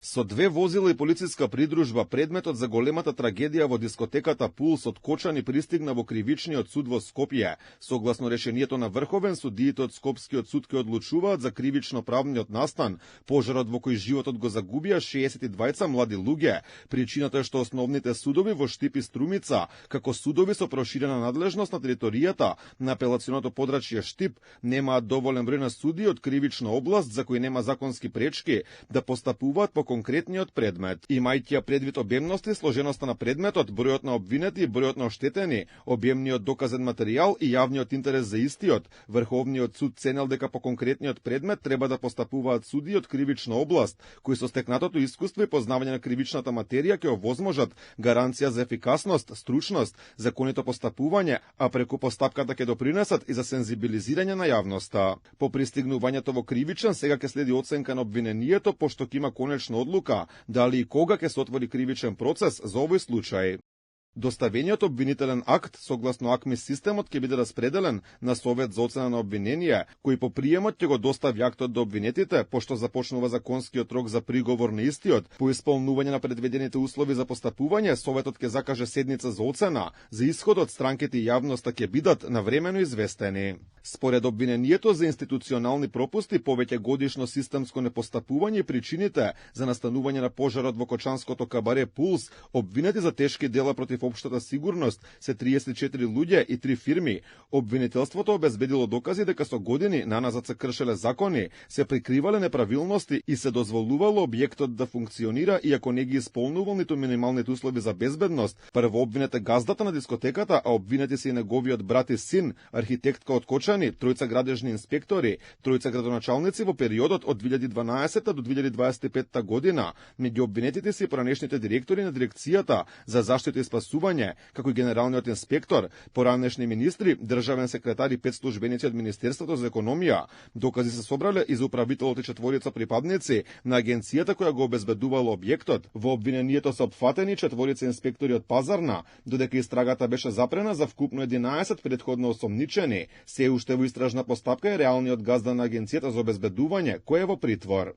Со 2 возила и полициска придружба, предметот за големата трагедија во дискотеката Пулс од Кочани пристигна во кривичниот суд во Скопје. Согласно решението на Врховен, судиите од Скопскиот суд ќе одлучуваат за кривично-правниот настан. Пожарот во кој животот го загубија 62 млади луѓе. Причината е што основните судови во Штип и Струмица, како судови со проширена надлежност на територијата на апелационото подрачје Штип, немаат доволен број на судии од кривична област за кои нема законски пречки да постапуваат по конкретниот предмет. Имајќи предвид обемноста и сложеноста на предметот, бројот на обвинети и бројот на оштетени, обемниот доказен материјал и јавниот интерес за истиот, Врховниот суд ценел дека по конкретниот предмет треба да постапуваат судии од кривична област, кои со стекнатото искуство и познавање на кривичната материја ќе овозможат гаранција за ефикасност, стручност, законито постапување, а преку постапката ќе допринесат и за сензибилизирање на јавноста. По пристигнувањето во кривичен, сега ќе следи оценка на обвинението, пошто ќе има конечна одлука дали и кога ќе се отвори кривичен процес за овој случај. Доставениот обвинителен акт, согласно АКМИС системот, ќе биде распределен на Совет за оцена на обвинение, кој по приемот ќе го достави актот до обвинетите, пошто започнува законскиот рок за приговор на истиот. По исполнување на предвидените услови за постапување, Советот ќе закаже седница за оцена. За исходот странките и јавноста ќе бидат навремено известени. Според обвинението за институционални пропусти, повеќе годишно системско непостапување и причините за настанување на пожарот во кочанското кабаре Пулс, обвинети за тешки дела против општата сигурност се 34 луѓе и 3 фирми. Обвинителството обезбедило докази дека со години наназад се кршеле закони, се прикривале неправилности и се дозволувало објектот да функционира иако не ги исполнувал ниту минималните услови за безбедност. Прво обвинет е газдата на дискотеката, а обвинети се и неговиот брат и син, архитектка од Кочани, тројца градежни инспектори, тројца градоначалници во периодот од 2012 до 2025 година. Меѓу обвинетите се и поранешните директори на дирекцијата за заштита и спасување, како и генералниот инспектор, поранешни министри, државен секретар и 5 службеници од Министерството за економија. Докази се собрале и за управителот и 4 припадници на агенцијата која го обезбедувала објектот. Во обвинението се опфатени 4 инспектори од Пазарна, додека истрагата беше запрена за вкупно 11 претходно осомничени. Се уште во истражна постапка е реалниот газда на агенцијата за обезбедување, кој е во притвор.